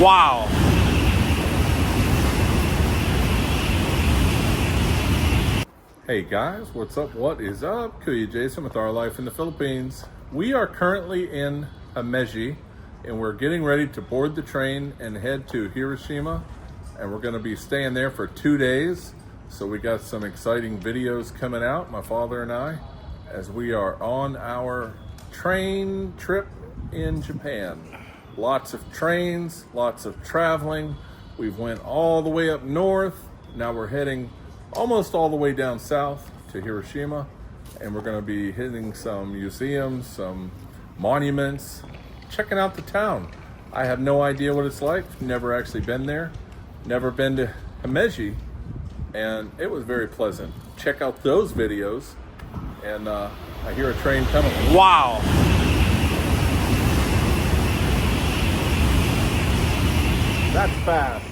Wow. Hey guys, what's up? What is up? Kuya Jason with Our Life in the Philippines. We are currently in Himeji and we're getting ready to board the train and head to Hiroshima, and we're going to be staying there for 2 days. So we got some exciting videos coming out, my father and I, as we are on our train trip in Japan. Lots of trains, lots of traveling. We've went all the way up north. Now we're heading almost all the way down south to Hiroshima, and we're going to be hitting some museums, some monuments, checking out the town. I have no idea what it's like. Never actually been there. Never been to Himeji, and it was very pleasant. Check out those videos, and I hear a train coming. Wow. That's fast.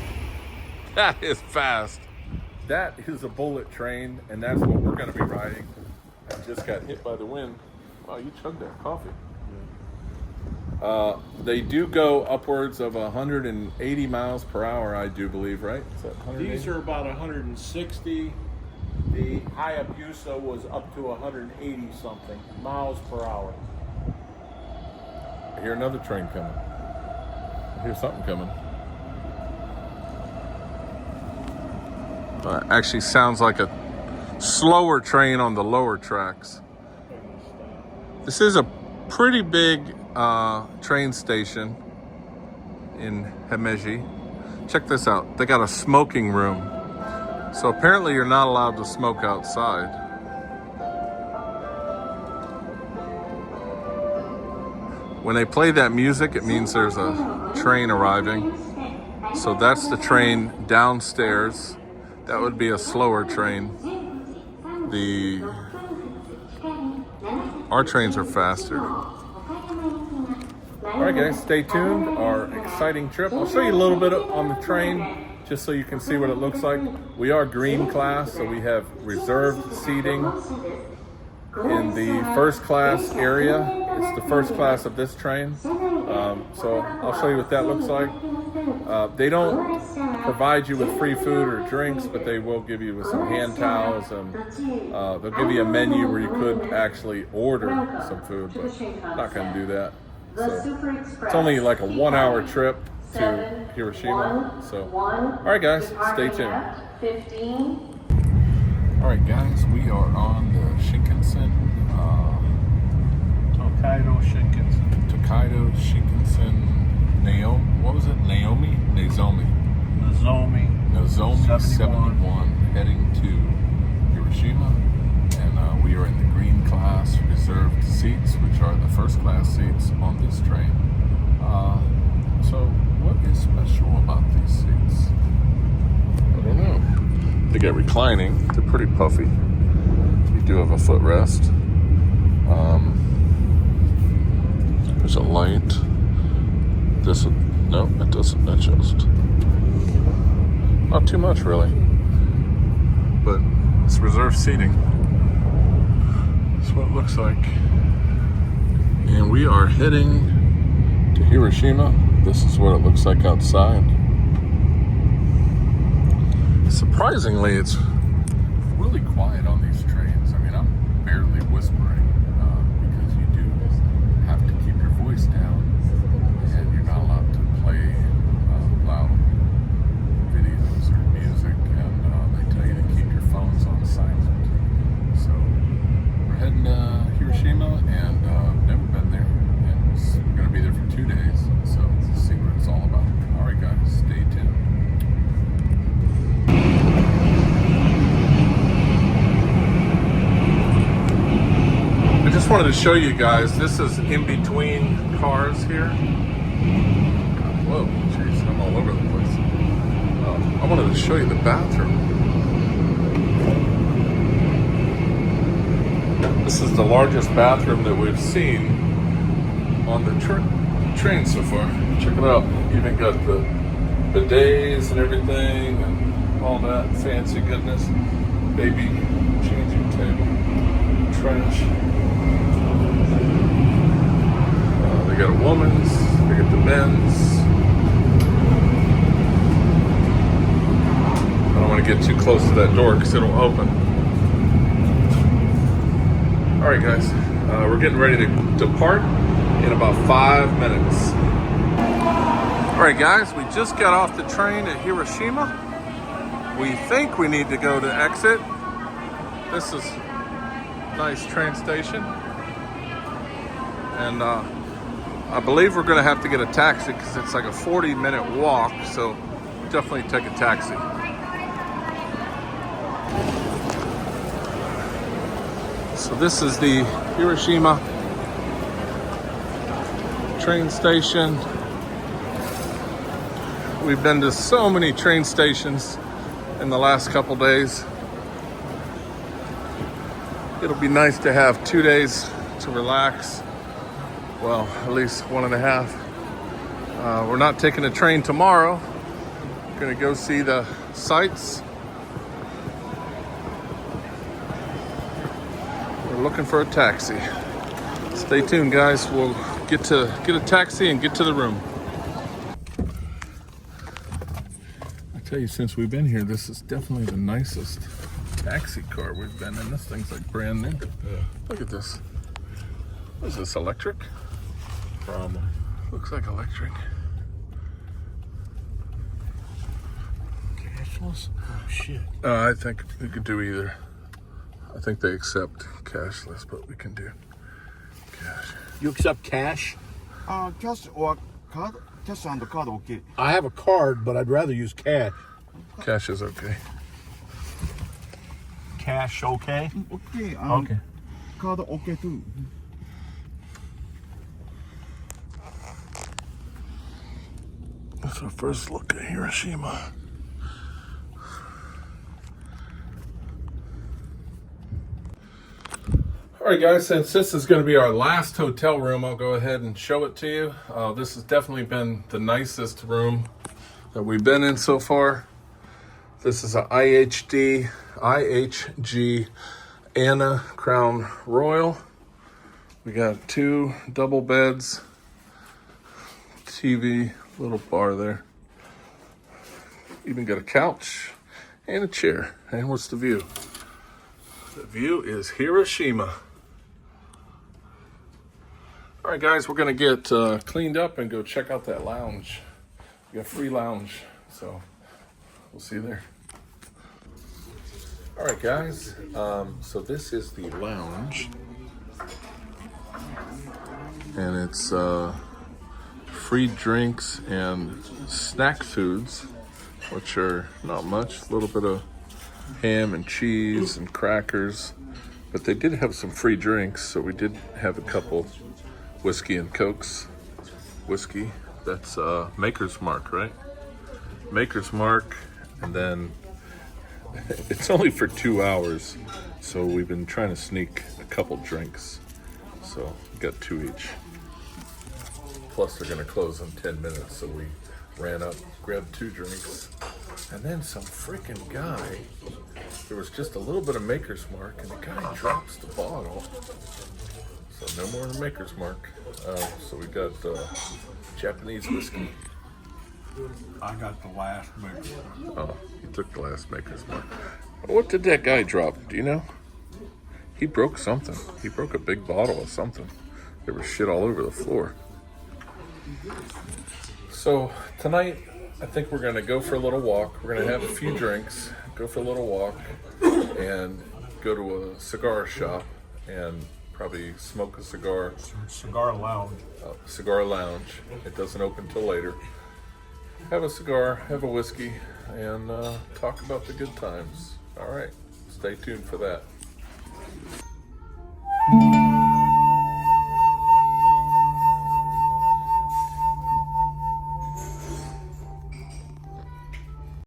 That is fast. That is a bullet train, and that's what we're going to be riding. I just got hit by the wind. Wow, you chugged that coffee. They do go upwards of 180 miles per hour, I do believe, right? Is that 180? These are about 160. The Hayabusa was up to 180 something miles per hour. I hear another train coming. I hear something coming. Actually sounds like a slower train on the lower tracks. This is a pretty big train station in Himeji. Check this out. They got a smoking room. So apparently you're not allowed to smoke outside. When they play that music, it means there's a train arriving. So that's the train downstairs. That would be a slower train. Our trains are faster. All right, guys, stay tuned. Our exciting trip. I'll show you a little bit on the train, just so you can see what it looks like. We are green class, so we have reserved seating in the first class area. It's the first class of this train. So I'll show you what that looks like. They don't provide you with free food or drinks, but they will give you with some hand towels, and they'll give you a menu where you could actually order some food, but I'm not going to do that. So it's only like a 1 hour trip to Hiroshima. So, all right, guys, stay tuned. All right, guys, we are on the Shinkansen. Tokaido Shinkansen. Tokaido Shinkansen. What was it? Nozomi 71 heading to Hiroshima, and we are in the green class reserved seats, which are the first class seats on this train. So what is special about these seats? I don't know. They get reclining. They're pretty puffy. You do have a footrest. There's a light. No, it doesn't adjust. Not too much, really. But it's reserved seating. That's what it looks like. And we are heading to Hiroshima. This is what it looks like outside. Surprisingly, it's really quiet on these trains. I mean, I'm barely whispering because you do have to keep your voice down. And you're not allowed to play loud videos or music, and they tell you to keep your phones on silent. So we're heading to Hiroshima, and never been there, and we're going to be there for 2 days, so let's see what it's all about. All right, guys, stay tuned. I just wanted to show you guys, this is in between cars here. Whoa, jeez, I'm all over the place. I wanted to show you the bathroom. This is the largest bathroom that we've seen on the train so far. Check it out. Even got the bidets and everything and all that fancy goodness. Baby changing table. Trash. They got a woman's, they got the men's. get too close to that door because it'll open. All right, guys, we're getting ready to depart in about 5 minutes. All right, guys, we just got off the train at Hiroshima. We think we need to go to exit. This is a nice train station. And I believe we're gonna have to get a taxi because it's like a 40-minute walk, so definitely take a taxi. So this is the Hiroshima train station. We've been to so many train stations in the last couple days. It'll be nice to have 2 days to relax. Well, at least 1.5. We're not taking a train tomorrow. We're gonna go see the sights. We're looking for a taxi. Stay tuned, guys. We'll get a taxi and get to the room. I tell you, since we've been here, this is definitely the nicest taxi car we've been in. This thing's like brand new. Yeah. Look at this. What is this, electric? Probably. Looks like electric. Cashless? Oh shit. I think we could do either. I think they accept cashless, but we can do cash. You accept cash? Cash or card? Cash and card, okay. I have a card, but I'd rather use cash. Cash is okay. Cash okay? Okay. Okay. Card, okay too. That's our first look at Hiroshima. All right, guys, since this is going to be our last hotel room, I'll go ahead and show it to you. This has definitely been the nicest room that we've been in so far. This is a IHG ANA Crowne Royal. We got 2 double beds, TV, little bar there. Even got a couch and a chair. And what's the view? The view is Hiroshima. All right, guys, we're gonna get cleaned up and go check out that lounge. We got free lounge, so we'll see you there. All right, guys, so this is the lounge. And it's free drinks and snack foods, which are not much, a little bit of ham and cheese and crackers, but they did have some free drinks, so we did have a couple whiskey and cokes. Whiskey, that's Maker's Mark, right? Maker's Mark, and then it's only for 2 hours, so we've been trying to sneak a couple drinks, so we got 2 each. Plus they're gonna close in 10 minutes, so we ran up, grabbed 2 drinks, and then some freaking guy, there was just a little bit of Maker's Mark, and the guy drops the bottle. So no more than Maker's Mark. So we got Japanese whiskey. I got the last Maker's Mark. Oh, he took the last Maker's Mark. What did that guy drop? Do you know? He broke something. He broke a big bottle of something. There was shit all over the floor. So tonight, I think we're gonna go for a little walk. We're gonna have a few drinks, go for a little walk, and go to a cigar shop and probably smoke a cigar. Cigar lounge. Cigar lounge. It doesn't open till later. Have a cigar, have a whiskey, and talk about the good times. All right, stay tuned for that.